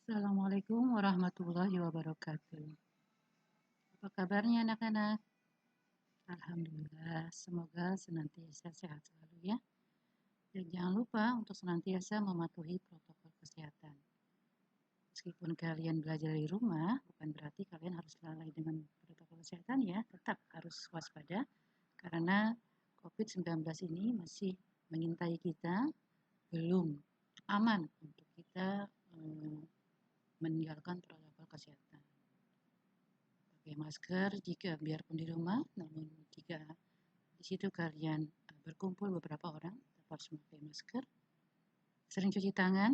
Assalamualaikum warahmatullahi wabarakatuh. Apa kabarnya anak-anak? Alhamdulillah, semoga senantiasa sehat selalu ya. Dan jangan lupa untuk senantiasa mematuhi protokol kesehatan. Meskipun kalian belajar di rumah, bukan berarti kalian harus lalai dengan protokol kesehatan ya. Tetap harus waspada karena COVID-19 ini masih mengintai kita, belum aman untuk kita meninggalkan protokol kesehatan. Pakai masker jika biarpun di rumah, namun jika di situ kalian berkumpul beberapa orang, tetap harus memakai masker. Sering cuci tangan.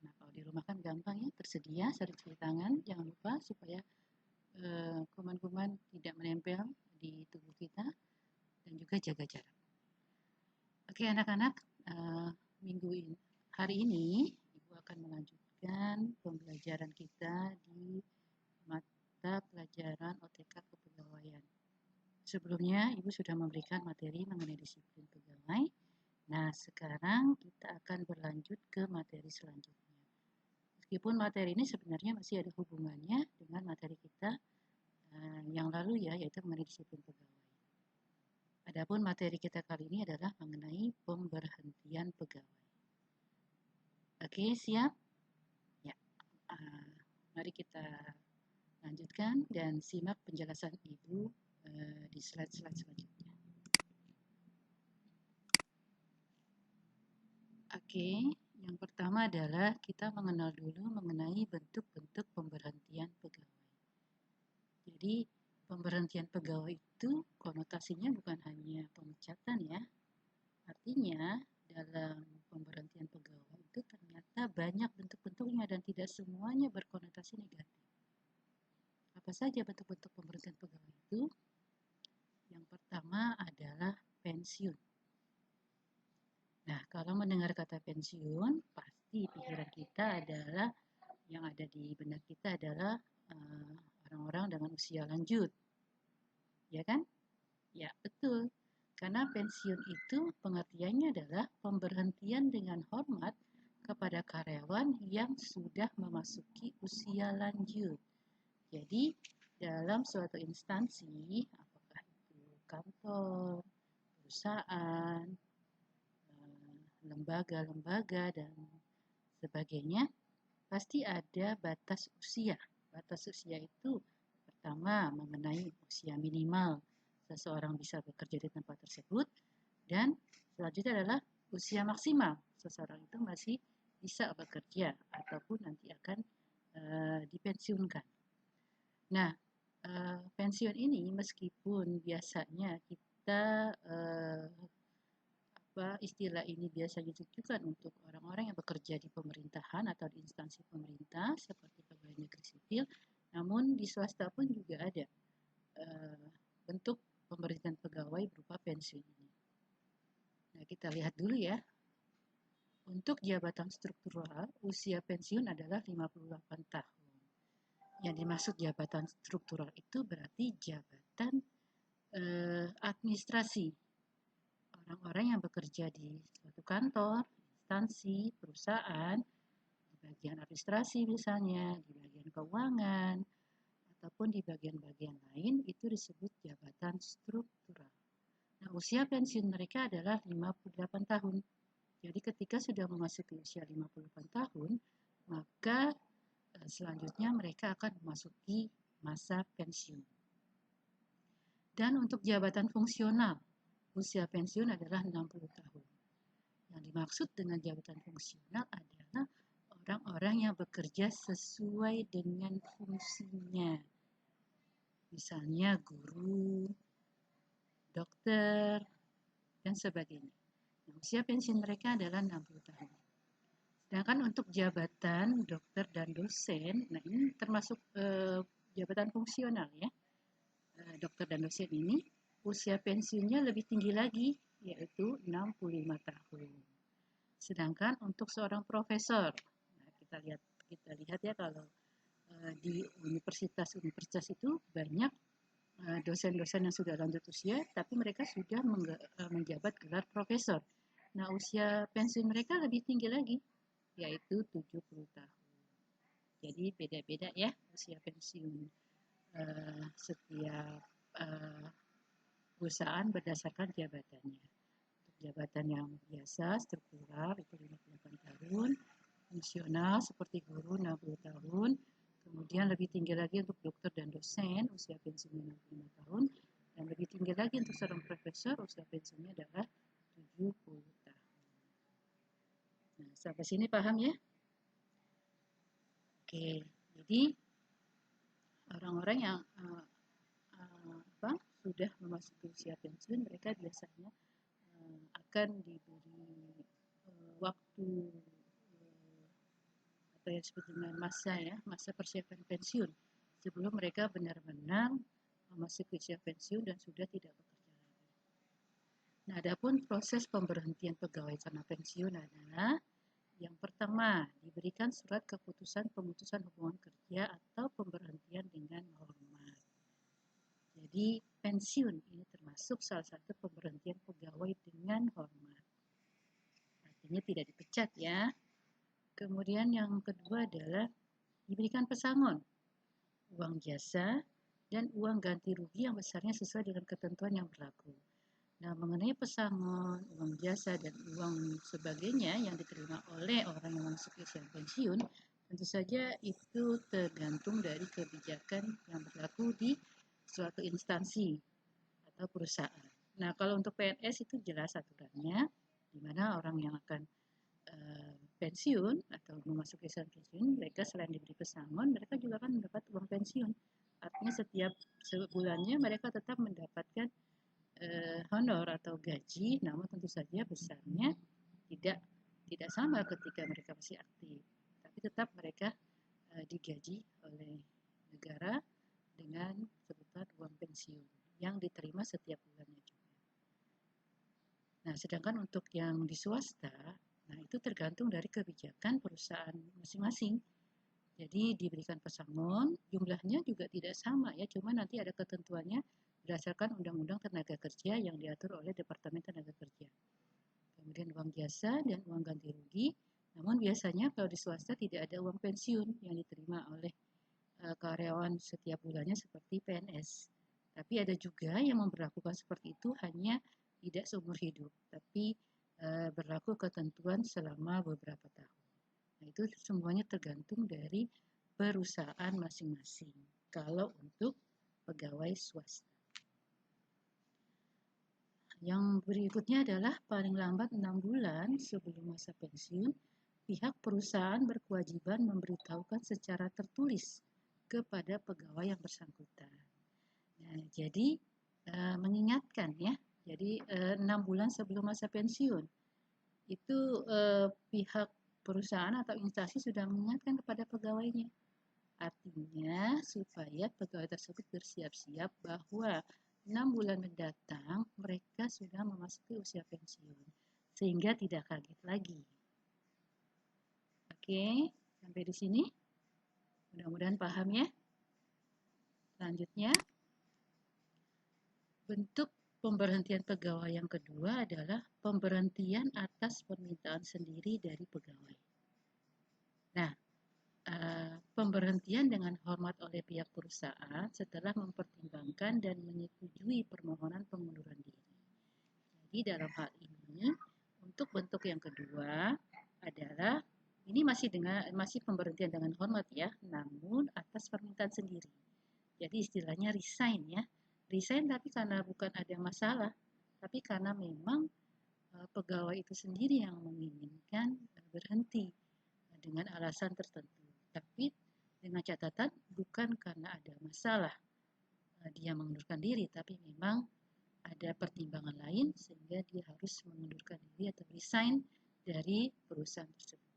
Nah, kalau di rumah kan gampang ya, tersedia sering cuci tangan. Jangan lupa supaya kuman-kuman tidak menempel di tubuh kita dan juga jaga jarak. Oke anak-anak, hari ini Ibu akan melanjutkan pembelajaran kita di mata pelajaran OTK Kepegawaian. Sebelumnya, Ibu sudah memberikan materi mengenai disiplin pegawai. Nah, sekarang kita akan berlanjut ke materi selanjutnya. Meskipun materi ini sebenarnya masih ada hubungannya dengan materi kita yang lalu ya, yaitu mengenai disiplin pegawai. Adapun materi kita kali ini adalah mengenai pemberhentian pegawai. Oke, siap? Ya. Mari kita lanjutkan dan simak penjelasan Ibu di slide-slide selanjutnya. Oke, yang pertama adalah kita mengenal dulu mengenai bentuk-bentuk pemberhentian pegawai. Jadi, pemberhentian pegawai itu konotasinya bukan hanya pemecatan ya. Artinya, dalam pemberhentian pegawai itu ternyata banyak bentuk-bentuknya dan tidak semuanya berkonotasi negatif. Apa saja bentuk-bentuk pemberhentian pegawai itu? Yang pertama adalah pensiun. Nah, kalau mendengar kata pensiun, pasti pikiran kita adalah yang ada di benak kita adalah orang-orang dengan usia lanjut. Ya kan? Ya, betul. Karena pensiun itu pengertiannya adalah pemberhentian dengan hormat kepada karyawan yang sudah memasuki usia lanjut. Jadi, dalam suatu instansi, apakah itu kantor, perusahaan, lembaga-lembaga, dan sebagainya, pasti ada batas usia. Batas usia itu pertama mengenai usia minimal seseorang bisa bekerja di tempat tersebut, dan selanjutnya adalah usia maksimal seseorang itu masih bisa bekerja ataupun nanti akan dipensiunkan. Nah, pensiun ini meskipun biasanya kita istilah ini biasanya ditujukan untuk orang-orang yang bekerja di pemerintahan atau di instansi pemerintah seperti pegawai negeri sipil, namun di swasta pun juga ada bentuk pemberhentian pegawai berupa pensiun ini. Nah, kita lihat dulu ya. Untuk jabatan struktural, usia pensiun adalah 58 tahun. Yang dimaksud jabatan struktural itu berarti jabatan administrasi. Orang-orang yang bekerja di suatu kantor, instansi, perusahaan, di bagian administrasi misalnya, di bagian keuangan, ataupun di bagian-bagian lain, itu disebut jabatan struktural. Nah, usia pensiun mereka adalah 58 tahun. Jadi ketika sudah memasuki usia 58 tahun, maka selanjutnya mereka akan memasuki masa pensiun. Dan untuk jabatan fungsional, usia pensiun adalah 60 tahun. Yang dimaksud dengan jabatan fungsional adalah orang-orang yang bekerja sesuai dengan fungsinya. Misalnya guru, dokter, dan sebagainya. Nah, usia pensiun mereka adalah 60 tahun. Sedangkan untuk jabatan dokter dan dosen, nah ini termasuk jabatan fungsional ya. Dokter dan dosen ini usia pensiunnya lebih tinggi lagi, yaitu 65 tahun. Sedangkan untuk seorang profesor, nah kita lihat ya kalau di universitas itu banyak dosen-dosen yang sudah lanjut usia, tapi mereka sudah menjabat gelar profesor. Nah, usia pensiun mereka lebih tinggi lagi, yaitu 70 tahun. Jadi beda-beda ya usia pensiun setiap perusahaan berdasarkan jabatannya. Untuk jabatan yang biasa, struktural itu 58 tahun, fungsional seperti guru 60 tahun, kemudian lebih tinggi lagi untuk dokter dan dosen usia pensiun 65 tahun, dan lebih tinggi lagi untuk seorang profesor usia pensiunnya adalah 70 tahun. Nah, sampai sini paham ya? Oke, jadi orang-orang yang sudah memasuki usia pensiun, mereka biasanya akan diberi waktu atau yang disebut dengan masa persiapan pensiun sebelum mereka benar-benar memasuki usia pensiun dan sudah tidak bekerja lagi. Nah, adapun proses pemberhentian pegawai karena pensiun adalah yang pertama, diberikan surat keputusan pemutusan hubungan kerja atau pemberhentian dengan hormat. Jadi, pensiun ini termasuk salah satu pemberhentian pegawai dengan hormat. Artinya tidak dipecat ya. Kemudian yang kedua adalah diberikan pesangon, uang jasa, dan uang ganti rugi yang besarnya sesuai dengan ketentuan yang berlaku. Nah, mengenai pesangon, uang jasa, dan uang sebagainya yang diterima oleh orang yang masuk usia pensiun, tentu saja itu tergantung dari kebijakan yang berlaku di suatu instansi atau perusahaan. Nah, kalau untuk PNS itu jelas aturannya, di mana orang yang akan pensiun atau memasuki usia pensiun, mereka selain diberi pesangon, mereka juga akan mendapat uang pensiun. Artinya setiap sebulannya mereka tetap mendapatkan honor atau gaji, namun tentu saja besarnya tidak sama ketika mereka masih aktif, tapi tetap mereka digaji oleh negara dengan sebutan uang pensiun yang diterima setiap bulannya juga. Nah, sedangkan untuk yang di swasta, nah itu tergantung dari kebijakan perusahaan masing-masing. Jadi diberikan pesangon, jumlahnya juga tidak sama ya, cuma nanti ada ketentuannya berdasarkan Undang-Undang Tenaga Kerja yang diatur oleh Departemen Tenaga Kerja. Kemudian uang jasa dan uang ganti rugi, namun biasanya kalau di swasta tidak ada uang pensiun yang diterima oleh karyawan setiap bulannya seperti PNS. Tapi ada juga yang memperlakukan seperti itu hanya tidak seumur hidup, tapi berlaku ketentuan selama beberapa tahun. Nah, itu semuanya tergantung dari perusahaan masing-masing. Kalau untuk pegawai swasta. Yang berikutnya adalah paling lambat 6 bulan sebelum masa pensiun, pihak perusahaan berkewajiban memberitahukan secara tertulis kepada pegawai yang bersangkutan. Nah, jadi mengingatkan ya, jadi 6 bulan sebelum masa pensiun itu pihak perusahaan atau instansi sudah mengingatkan kepada pegawainya. Artinya supaya pegawai tersebut bersiap-siap bahwa 6 bulan mendatang mereka sudah memasuki usia pensiun sehingga tidak kaget lagi. Oke, sampai di sini. Mudah-mudahan paham ya. Selanjutnya, bentuk pemberhentian pegawai yang kedua adalah pemberhentian atas permintaan sendiri dari pegawai. Nah, pemberhentian dengan hormat oleh pihak perusahaan setelah mempertimbangkan dan menyetujui permohonan pengunduran diri. Jadi dalam hal ini, untuk bentuk yang kedua adalah ini masih pemberhentian dengan hormat ya, namun atas permintaan sendiri. Jadi istilahnya resign ya. Resign tapi karena bukan ada masalah, tapi karena memang pegawai itu sendiri yang menginginkan berhenti dengan alasan tertentu. Tapi dengan catatan bukan karena ada masalah dia mengundurkan diri, tapi memang ada pertimbangan lain sehingga dia harus mengundurkan diri atau resign dari perusahaan tersebut.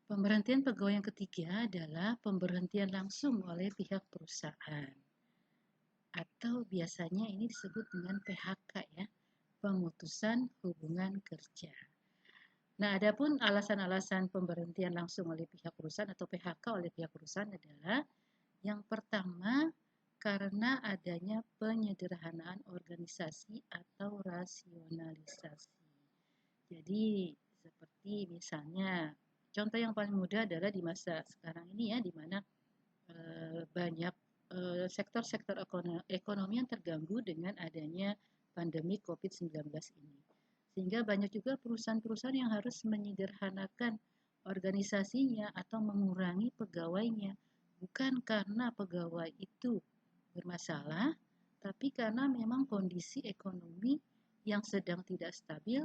Pemberhentian pegawai yang ketiga adalah pemberhentian langsung oleh pihak perusahaan. Atau biasanya ini disebut dengan PHK ya, pemutusan hubungan kerja. Nah, adapun alasan-alasan pemberhentian langsung oleh pihak perusahaan atau PHK oleh pihak perusahaan adalah yang pertama karena adanya penyederhanaan organisasi atau rasionalisasi. Jadi seperti misalnya contoh yang paling mudah adalah di masa sekarang ini ya, di mana banyak sektor-sektor ekonomi yang terganggu dengan adanya pandemi COVID-19 ini. Sehingga banyak juga perusahaan-perusahaan yang harus menyederhanakan organisasinya atau mengurangi pegawainya. Bukan karena pegawai itu bermasalah, tapi karena memang kondisi ekonomi yang sedang tidak stabil,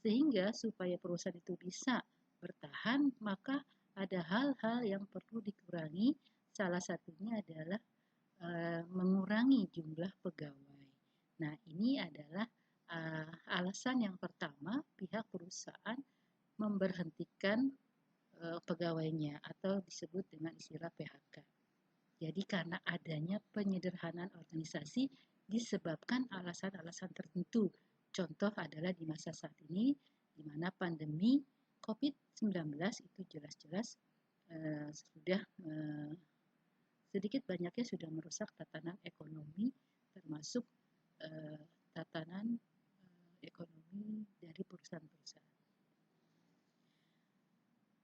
sehingga supaya perusahaan itu bisa bertahan, maka ada hal-hal yang perlu dikurangi. Salah satunya adalah mengurangi jumlah pegawai. Nah, ini adalah alasan yang pertama pihak perusahaan memberhentikan pegawainya atau disebut dengan istilah PHK. Jadi karena adanya penyederhanaan organisasi disebabkan alasan-alasan tertentu. Contoh adalah di masa saat ini, di mana pandemi COVID-19 itu jelas-jelas sudah sedikit banyaknya sudah merusak tatanan ekonomi, termasuk tatanan ekonomi dari perusahaan-perusahaan.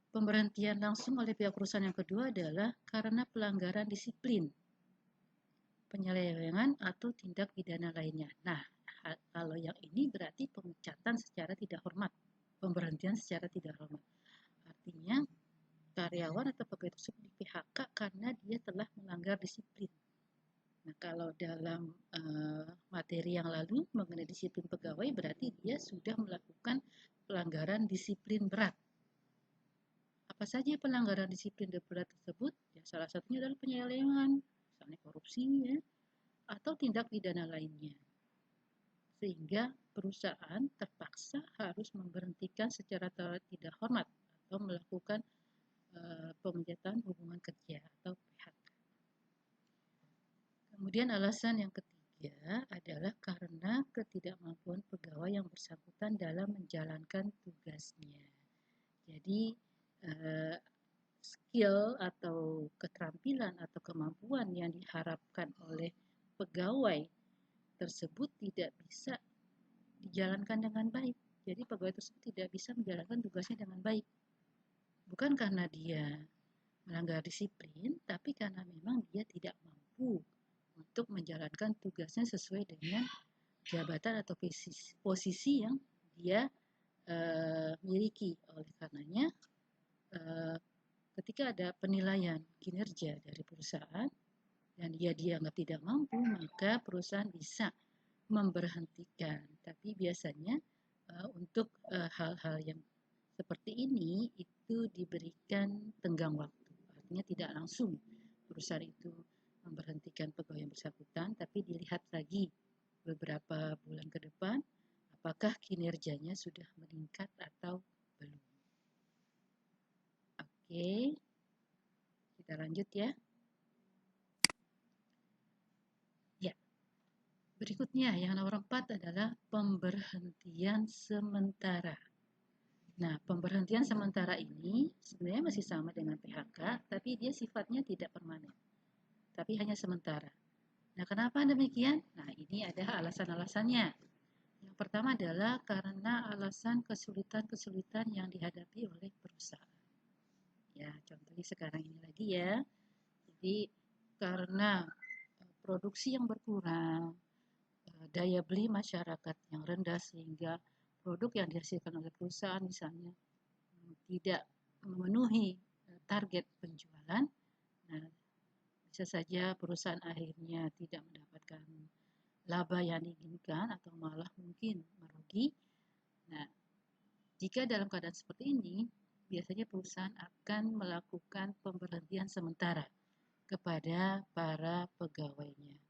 Pemberhentian langsung oleh pihak perusahaan yang kedua adalah karena pelanggaran disiplin, penyelewengan atau tindak pidana lainnya. Nah, kalau yang ini berarti pemecatan secara tidak hormat, pemberhentian secara tidak hormat. Artinya karyawan atau pegawai tersebut di PHK karena dia telah melanggar disiplin. Nah, kalau dalam materi yang lalu mengenai disiplin pegawai berarti dia sudah melakukan pelanggaran disiplin berat. Apa saja pelanggaran disiplin berat tersebut? Ya, salah satunya adalah penyelewengan, misalnya korupsi, ya, atau tindak pidana lainnya. Sehingga perusahaan terpaksa harus memberhentikan secara tidak hormat atau melakukan pemecatan hubungan kerja atau PHK. Kemudian alasan yang ketiga adalah karena ketidakmampuan pegawai yang bersangkutan dalam menjalankan tugasnya. Jadi skill atau keterampilan atau kemampuan yang diharapkan oleh pegawai tersebut tidak bisa dijalankan dengan baik. Jadi pegawai tersebut tidak bisa menjalankan tugasnya dengan baik. Bukan karena dia melanggar disiplin, tapi karena memang dia tidak mampu untuk menjalankan tugasnya sesuai dengan jabatan atau posisi yang dia miliki. Oleh karenanya, ketika ada penilaian kinerja dari perusahaan dan dia dianggap tidak mampu, maka perusahaan bisa memberhentikan. Tapi biasanya untuk hal-hal yang seperti ini itu diberikan tenggang waktu. Artinya tidak langsung perusahaan itu memberhentikan pegawai yang bersangkutan, tapi dilihat lagi beberapa bulan ke depan apakah kinerjanya sudah meningkat atau belum. Oke, kita lanjut ya. Ya, berikutnya yang nomor 4 adalah pemberhentian sementara. Nah, pemberhentian sementara ini sebenarnya masih sama dengan PHK, tapi dia sifatnya tidak permanen, tapi hanya sementara. Nah, kenapa demikian? Nah, ini ada alasan-alasannya. Yang pertama adalah karena alasan kesulitan-kesulitan yang dihadapi oleh perusahaan. Ya, contohnya sekarang ini lagi ya. Jadi, karena produksi yang berkurang, daya beli masyarakat yang rendah sehingga produk yang dihasilkan oleh perusahaan misalnya tidak memenuhi target penjualan, nah, bisa saja perusahaan akhirnya tidak mendapatkan laba yang diinginkan atau malah mungkin merugi. Nah, jika dalam keadaan seperti ini, biasanya perusahaan akan melakukan pemberhentian sementara kepada para pegawainya.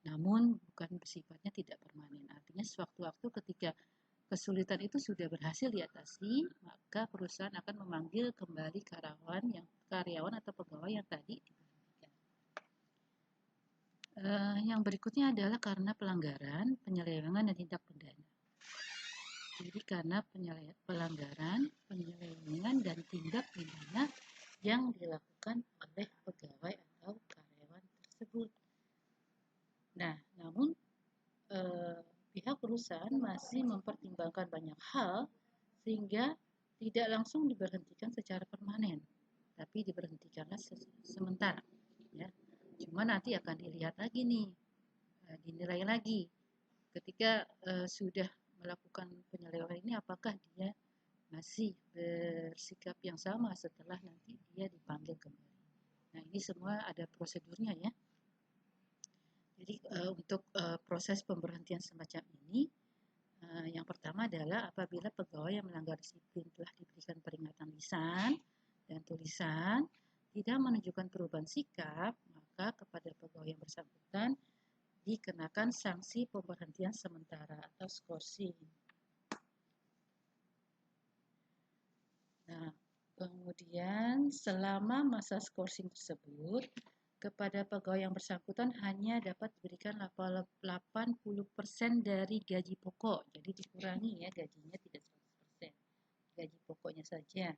Namun bukan bersifatnya tidak permanen. Artinya sewaktu-waktu ketika kesulitan itu sudah berhasil diatasi, maka perusahaan akan memanggil kembali karyawan atau pegawai yang tadi diberhentikan. Yang berikutnya adalah karena pelanggaran, penyelewengan, dan tindak pidana. Jadi karena pelanggaran, penyelewengan, dan tindak pidana yang dilakukan oleh pegawai atau karyawan tersebut. Nah, namun pihak perusahaan masih mempertimbangkan banyak hal sehingga tidak langsung diberhentikan secara permanen. tapi diberhentikanlah sementara, ya. Cuma nanti akan dilihat lagi nih, dinilai lagi ketika sudah melakukan penyelewengan ini, apakah dia masih bersikap yang sama setelah nanti dia dipanggil kembali. Nah, ini semua ada prosedurnya ya. Jadi untuk proses pemberhentian semacam ini, yang pertama adalah apabila pegawai yang melanggar disiplin telah diberikan peringatan lisan dan tulisan, tidak menunjukkan perubahan sikap, maka kepada pegawai yang bersangkutan dikenakan sanksi pemberhentian sementara atau skorsing. Nah, kemudian selama masa skorsing tersebut, kepada pegawai yang bersangkutan hanya dapat diberikan 80% dari gaji pokok. Jadi dikurangi ya, gajinya tidak 100%. Gaji pokoknya saja.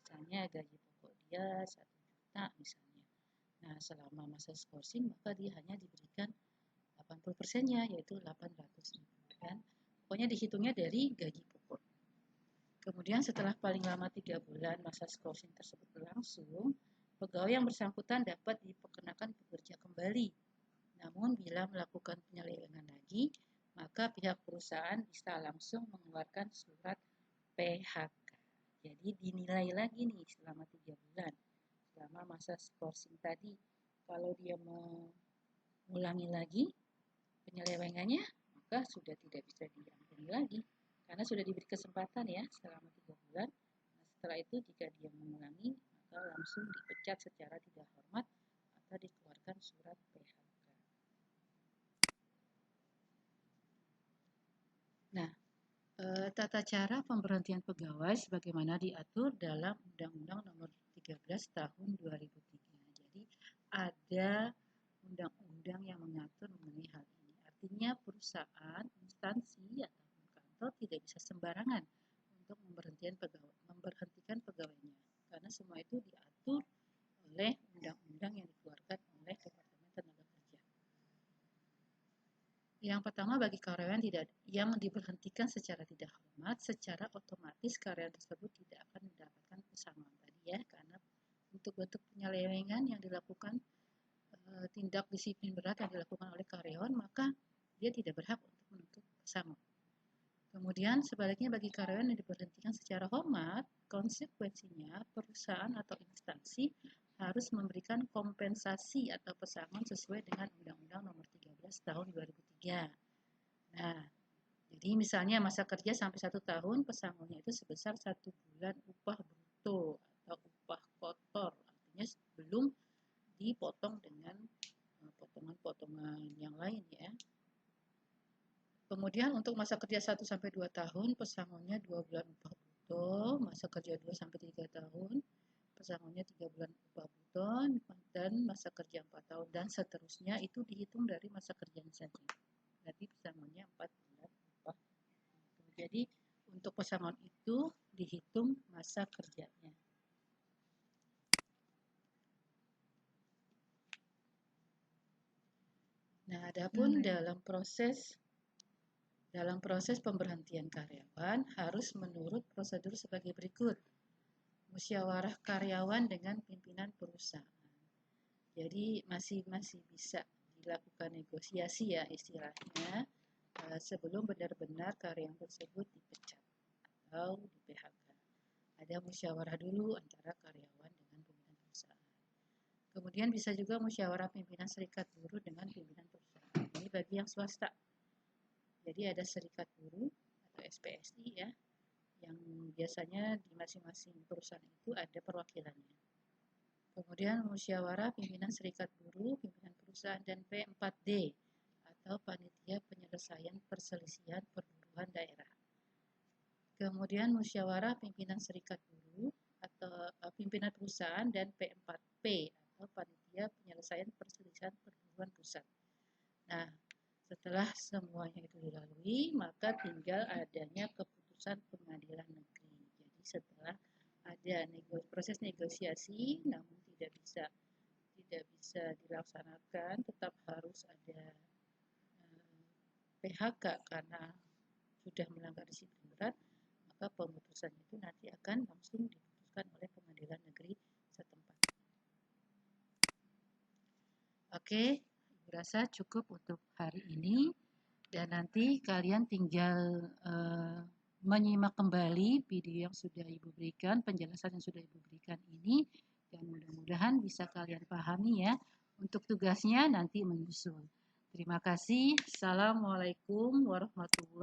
Misalnya gaji pokok dia 1 juta misalnya. Nah, selama masa skorsing maka dia hanya diberikan 80%-nya, yaitu 800.000 kan. Pokoknya dihitungnya dari gaji pokok. Kemudian setelah paling lama 3 bulan masa skorsing tersebut berlangsung, pegawai yang bersangkutan dapat diperkenakan bekerja kembali. Namun bila melakukan penyelewengan lagi, maka pihak perusahaan bisa langsung mengeluarkan surat PHK. Jadi dinilai lagi nih selama 3 bulan. Selama masa skorsing tadi, kalau dia mengulangi lagi penyelewengannya, maka sudah tidak bisa diampuni lagi. Karena sudah diberi kesempatan ya selama 3 bulan. Nah, setelah itu jika dia mengulangi, maka langsung dipecat secara tidak hormat atau dikeluarkan surat PHK. Nah, tata cara pemberhentian pegawai sebagaimana diatur dalam Undang-Undang Nomor 13 Tahun 2003. Jadi ada undang-undang yang mengatur mengenai hal ini. Artinya perusahaan, instansi ataupun kantor tidak bisa sembarangan untuk memberhentikan pegawainya, karena semua itu diatur oleh undang-undang yang dikeluarkan oleh Departemen Tenaga Kerja. Yang pertama, bagi karyawan yang diberhentikan secara tidak hormat, secara otomatis karyawan tersebut tidak akan mendapatkan pesangon tadi ya, karena untuk bentuk penyelewengan yang dilakukan, tindak disiplin berat yang dilakukan oleh karyawan, maka dia tidak berhak untuk menuntut pesangon. Kemudian sebaliknya bagi karyawan yang diberhentikan secara hormat, konsekuensinya perusahaan atau instansi harus memberikan kompensasi atau pesangon sesuai dengan Undang-Undang Nomor 13 Tahun 2003. Nah, jadi misalnya masa kerja sampai 1 tahun, pesangonnya itu sebesar 1 bulan upah bruto atau upah kotor, artinya belum dipotong dengan potongan-potongan yang lain ya. Kemudian untuk masa kerja 1-2 tahun, pesangonnya 2 bulan upah bruto, masa kerja 2-3 tahun, pesangonnya 3 bulan upah bruto, dan masa kerja 4 tahun, dan seterusnya itu dihitung dari masa kerjanya saja. Berarti pesangonnya 4 bulan upah bruto. Jadi untuk pesangon itu dihitung masa kerjanya. Nah, adapun dalam proses pemberhentian karyawan harus menurut prosedur sebagai berikut. Musyawarah karyawan dengan pimpinan perusahaan. Jadi masih bisa dilakukan negosiasi ya istilahnya sebelum benar-benar karyawan tersebut dipecat atau di PHK. Ada musyawarah dulu antara karyawan dengan pimpinan perusahaan. Kemudian bisa juga musyawarah pimpinan serikat buruh dengan pimpinan perusahaan. Ini bagi yang swasta. Jadi ada serikat buruh atau SPSI ya, yang biasanya di masing-masing perusahaan itu ada perwakilannya. Kemudian musyawarah pimpinan serikat buruh, pimpinan perusahaan, dan P4D atau Panitia Penyelesaian Perselisihan Perburuhan Daerah. Kemudian musyawarah pimpinan serikat buruh atau pimpinan perusahaan dan P4P atau Panitia Penyelesaian Perselisihan Perburuhan Pusat. Nah, setelah semuanya itu dilalui, maka tinggal adanya keputusan pengadilan negeri. Jadi setelah ada proses negosiasi, namun tidak bisa dilaksanakan, tetap harus ada PHK karena sudah melanggar disiplin berat, maka pemutusan itu nanti akan langsung diputuskan oleh pengadilan negeri setempat. Oke, Ibu rasa cukup untuk hari ini dan nanti kalian tinggal menyimak kembali video yang sudah Ibu berikan, penjelasan yang sudah Ibu berikan ini dan mudah-mudahan bisa kalian pahami ya. Untuk tugasnya nanti menyusul. Terima kasih. Assalamualaikum warahmatullahi wabarakatuh.